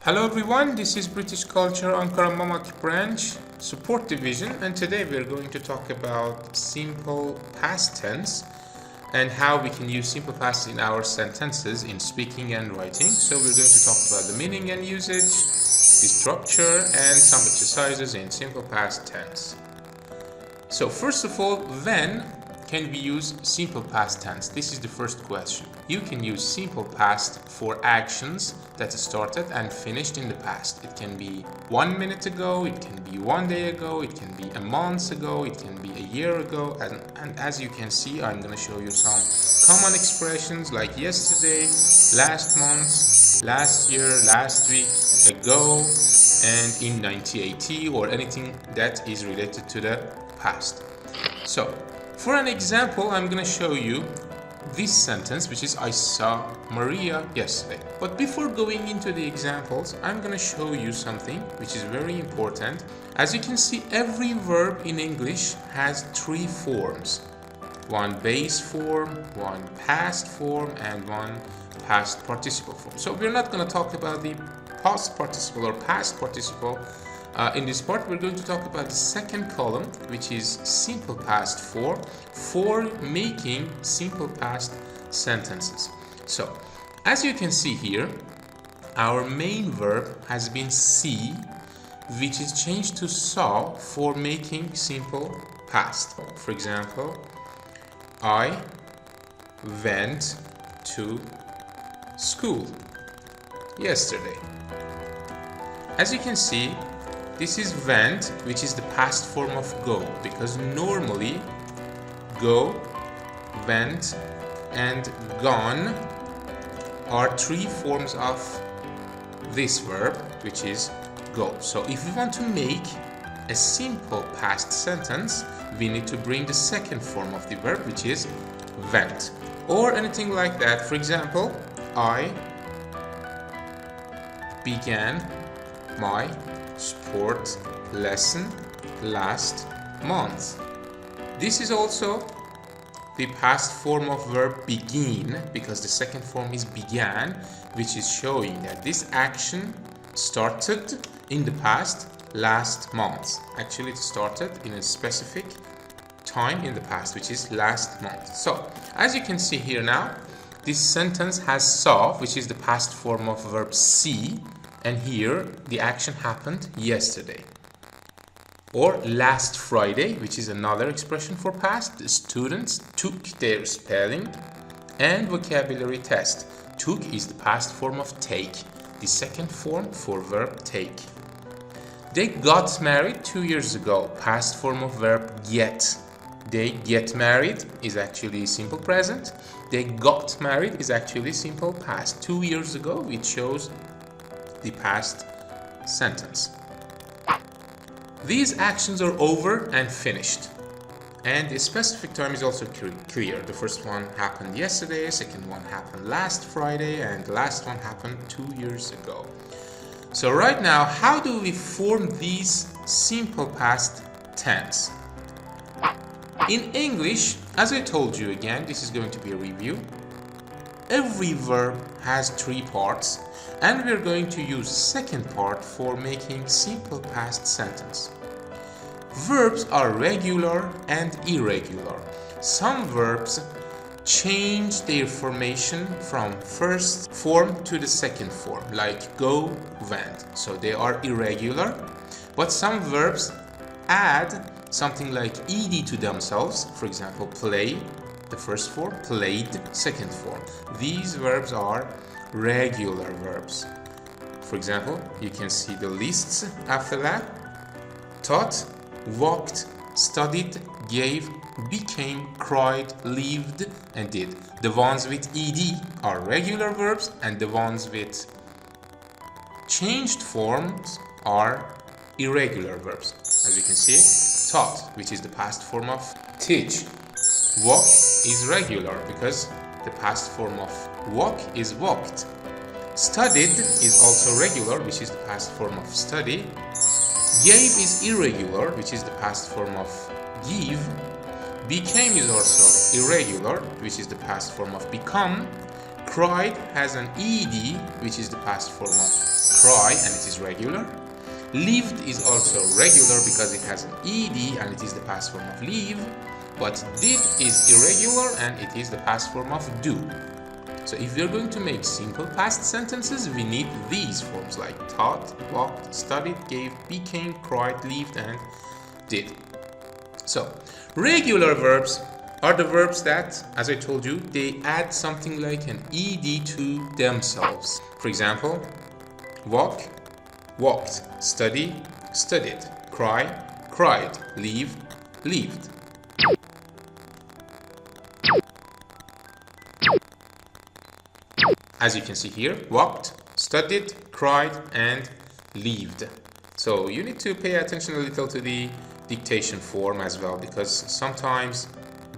Hello everyone, this is British Culture Ankara Mamak branch support division, and today we are going to talk about simple past tense and how we can use simple past in our sentences in speaking and writing. So we're going to talk about the meaning and usage, the structure, and some exercises in simple past tense. So first of all, when can we use simple past tense? This is the first question. You can use simple past for actions that started and finished in the past. It can be 1 minute ago, it can be 1 day ago, it can be a month ago, it can be a year ago, and as you can see, I'm going to show you some common expressions like yesterday, last month, last year, last week, ago, and in 1980, or anything that is related to the past. So for an example, I'm going to show you this sentence, which is I saw Maria yesterday. But before going into the examples, I'm going to show you something which is very important. As you can see, every verb in English has 3 forms. One base form, one past form, and one past participle form. So we're not going to talk about the past participle or past participle. In this part, we're going to talk about the second column, which is simple past form for making simple past sentences. So, as you can see here, our main verb has been see, which is changed to saw for making simple past. For example, I went to school yesterday. As you can see, this is went, which is the past form of go, because normally go, went, and gone are 3 forms of this verb, which is go. So if we want to make a simple past sentence, we need to bring the second form of the verb, which is went, or anything like that. For example, I began my sport lesson last month. This is also the past form of verb begin, because the second form is began, which is showing that this action started in the past last month. Actually, it started in a specific time in the past, which is last month. So, as you can see here now, this sentence has saw, which is the past form of verb see, and here the action happened yesterday. Or last Friday, which is another expression for past. The students took their spelling and vocabulary test. Took is the past form of take, the second form for verb take. They got married 2 years ago, past form of verb get. They get married is actually simple present. They got married is actually simple past. 2 years ago, it shows the past sentence. These actions are over and finished, and the specific time is also clear. The first one happened yesterday, second one happened last Friday, and the last one happened 2 years ago. So right now, how do we form these simple past tense? In English, as I told you again, this is going to be a review. Every verb has 3 parts, and we're going to use second part for making simple past sentence. Verbs are regular and irregular. Some verbs change their formation from first form to the second form, like go, went. So they are irregular, but some verbs add something like ed to themselves. For example, play, the first form, played, second form. These verbs are regular verbs. For example, you can see the lists after that. Taught, walked, studied, gave, became, cried, lived, and did. The ones with ed are regular verbs, and the ones with changed forms are irregular verbs. As you can see, taught, which is the past form of teach. Walk is regular because the past form of walk is walked. Studied is also regular, which is the past form of study. Gave is irregular, which is the past form of give. Became is also irregular, which is the past form of become. Cried has an ed, which is the past form of cry and it is regular. Lived is also regular because it has an ed and it is the past form of live. But did is irregular and it is the past form of do. So if we're going to make simple past sentences, we need these forms like taught, walked, studied, gave, became, cried, lived, and did. So regular verbs are the verbs that, as I told you, they add something like an ed to themselves. For example, walk, walked, study, studied, cry, cried, leave, lived. As you can see here, walked, studied, cried, and lived. So you need to pay attention a little to the dictation form as well, because sometimes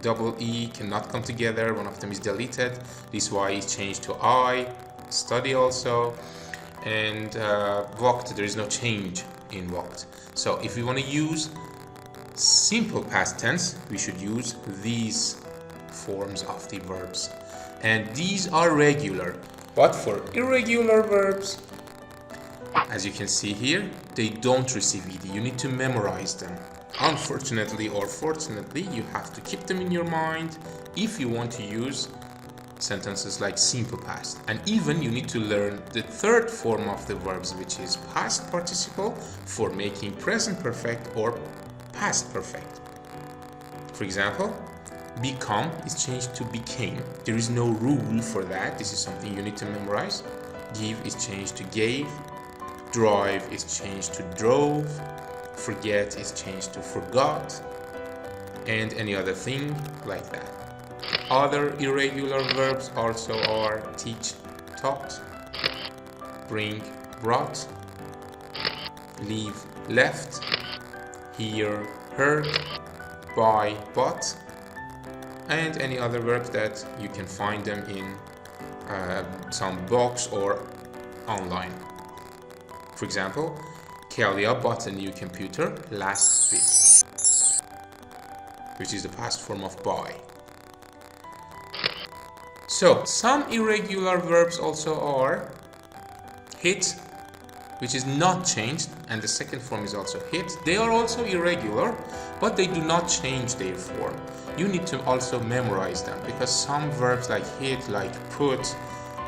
double E cannot come together. One of them is deleted. This Y is changed to I. Study also. And walked, there is no change in walked. So if we want to use simple past tense, we should use these forms of the verbs. And these are regular. But for irregular verbs, as you can see here, they don't receive ed. You need to memorize them. Unfortunately or fortunately, you have to keep them in your mind if you want to use sentences like simple past. And even you need to learn the third form of the verbs, which is past participle, for making present perfect or past perfect. For example, become is changed to became. There is no rule for that. This is something you need to memorize. Give is changed to gave. Drive is changed to drove. Forget is changed to forgot. And any other thing like that. Other irregular verbs also are teach, taught, bring, brought, leave, left, hear, heard, buy, bought, and any other verbs that you can find them in some books or online. For example, Kalia bought a new computer last week, which is the past form of buy. So some irregular verbs also are hit, which is not changed, and the second form is also hit. They are also irregular, but they do not change their form. You need to also memorize them, because some verbs like hit, like put,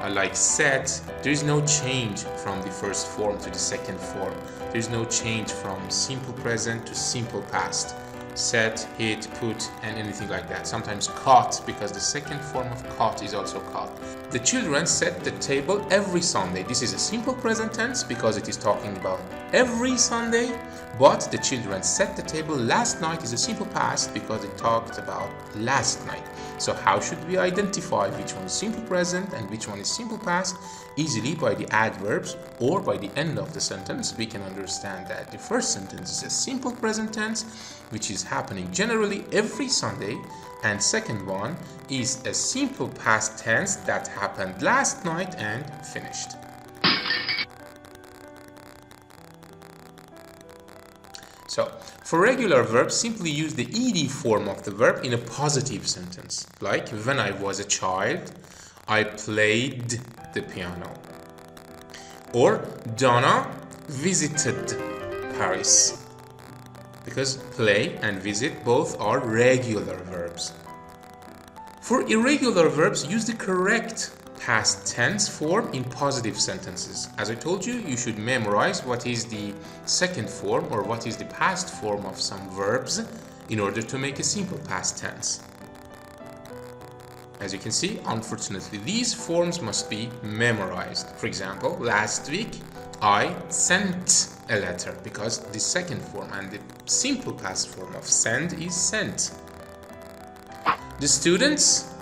like set, there is no change from the first form to the second form. There is no change from simple present to simple past. Set, hit, put, and anything like that. Sometimes caught, because the second form of caught is also caught. The children set the table every Sunday. This is a simple present tense because it is talking about every Sunday, but the children set the table last night is a simple past because it talked about last night. So how should we identify which one is simple present and which one is simple past? Easily by the adverbs or by the end of the sentence. We can understand that the first sentence is a simple present tense, which is happening generally every Sunday, and second one is a simple past tense that happened last night and finished. So, for regular verbs, simply use the ed form of the verb in a positive sentence, like when I was a child, I played the piano. Or Donna visited Paris. Because play and visit both are regular verbs. For irregular verbs, use the correct past tense form in positive sentences. As I told you, you should memorize what is the second form or what is the past form of some verbs in order to make a simple past tense. As you can see, unfortunately, these forms must be memorized. For example, last week, I sent a letter, because the second form and the simple past form of send is sent. The students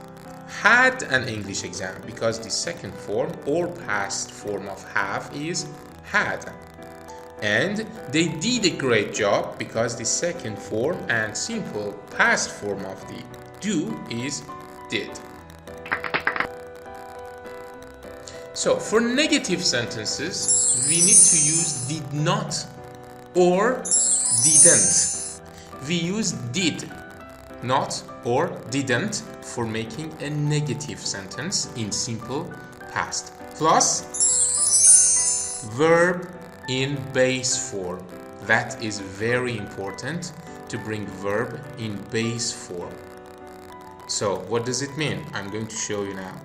had an English exam, because the second form or past form of have is had. And they did a great job, because the second form and simple past form of the do is did. So for negative sentences, we need to use did not or didn't. We use did not or didn't for making a negative sentence in simple past. Plus, verb in base form. That is very important, to bring verb in base form. So what does it mean? I'm going to show you now.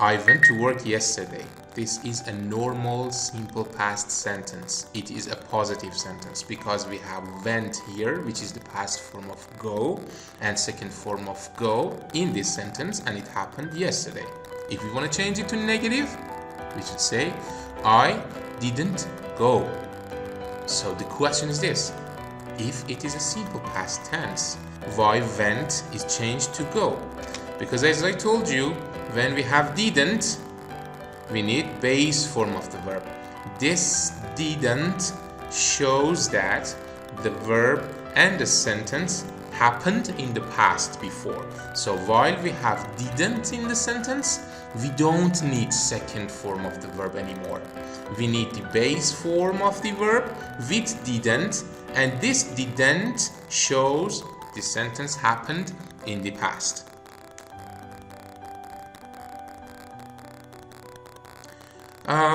I went to work yesterday. This is a normal simple past sentence. It is a positive sentence because we have went here, which is the past form of go, and second form of go in this sentence, and it happened yesterday. If we want to change it to negative, we should say I didn't go. So the question is this: if it is a simple past tense, why went is changed to go? Because as I told you, when we have didn't, we need base form of the verb. This didn't shows that the verb and the sentence happened in the past before. So while we have didn't in the sentence, we don't need second form of the verb anymore. We need the base form of the verb with didn't, and this didn't shows the sentence happened in the past.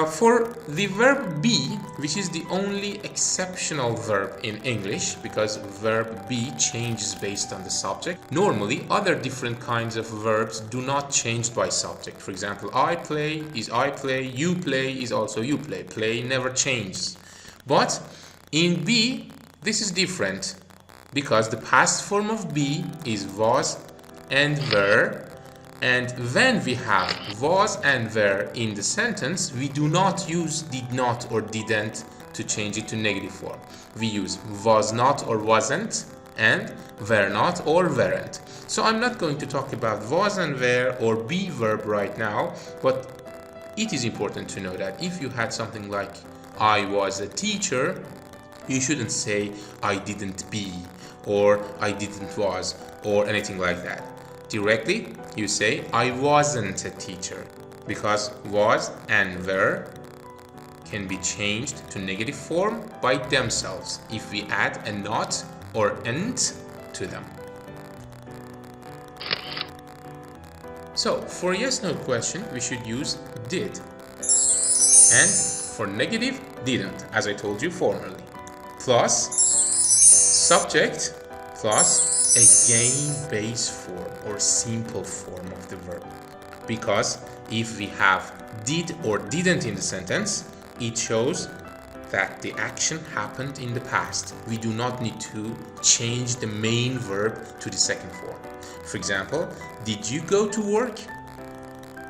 For the verb be, which is the only exceptional verb in English, because verb be changes based on the subject. Normally, other different kinds of verbs do not change by subject. For example, I play is I play, you play is also you play. Play never changes. But in be, this is different, because the past form of be is was and were. And when we have was and were in the sentence, we do not use did not or didn't to change it to negative form. We use was not or wasn't, and were not or weren't. So I'm not going to talk about was and were or be verb right now, but it is important to know that if you had something like I was a teacher, you shouldn't say I didn't be or I didn't was or anything like that. Directly, you say I wasn't a teacher, because was and were can be changed to negative form by themselves if we add a not or ent to them. So for yes/no question, we should use did, and for negative, didn't, as I told you formerly, plus subject plus again base form or simple form of the verb. Because if we have did or didn't in the sentence, it shows that the action happened in the past. We do not need to change the main verb to the second form. For example, did you go to work?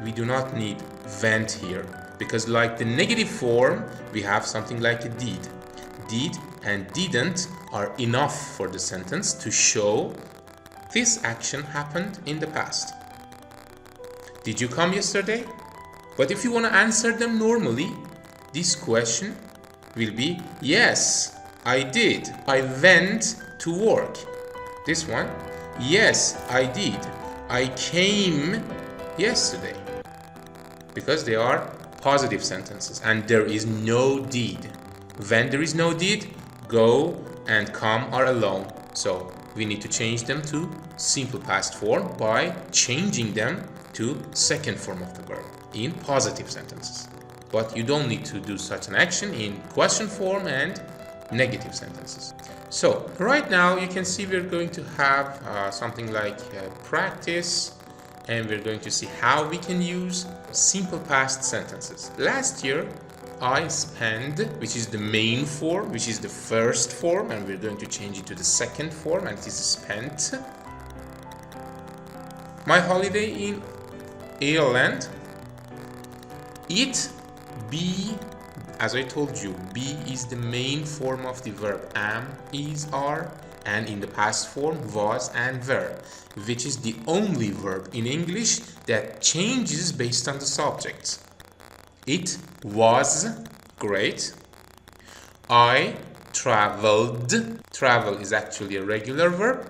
We do not need went here, because like the negative form, we have something like a did. Did and didn't are enough for the sentence to show this action happened in the past. Did you come yesterday? But if you want to answer them normally, this question will be yes, I did. I went to work. This one, yes, I did. I came yesterday. Because they are positive sentences and there is no did. When there is no did, go and come are alone. So we need to change them to simple past form by changing them to second form of the verb in positive sentences. But you don't need to do such an action in question form and negative sentences. So right now you can see we're going to have something like practice, and we're going to see how we can use simple past sentences. Last year I spent, which is the main form, which is the first form, and we're going to change it to the second form, and it is spent. My holiday in Ireland. It, be, as I told you, be is the main form of the verb am, is, are, and in the past form was and were, which is the only verb in English that changes based on the subject. It was great. I traveled. Travel is actually a regular verb.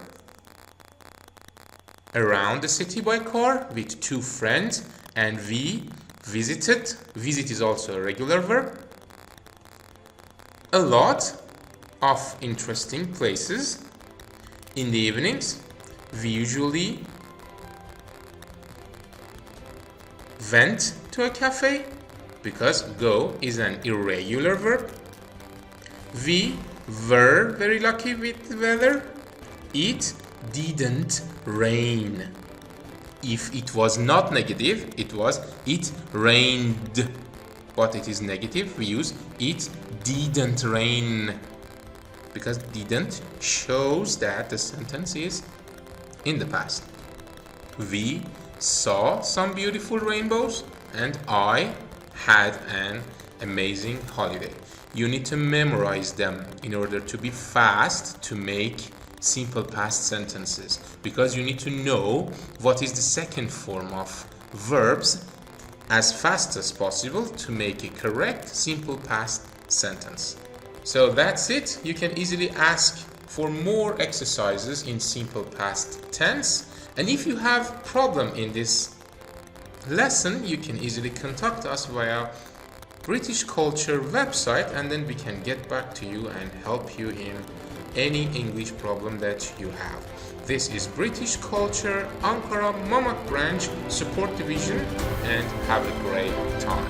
Around the city by car with two friends, and we visited. Visit is also a regular verb. A lot of interesting places. In the evenings, we usually went to a cafe. because go is an irregular verb. We were very lucky with the weather. It didn't rain. If it was not negative, it rained. But it is negative, we use it didn't rain, because didn't shows that the sentence is in the past. We saw some beautiful rainbows and I had an amazing holiday. You need to memorize them in order to be fast to make simple past sentences, because you need to know what is the second form of verbs as fast as possible to make a correct simple past sentence. So that's it. You can easily ask for more exercises in simple past tense, and if you have problem in this lesson, you can easily contact us via British Culture website, and then we can get back to you and help you in any English problem that you have. This is British Culture, Ankara Mamak branch, support division, and have a great time.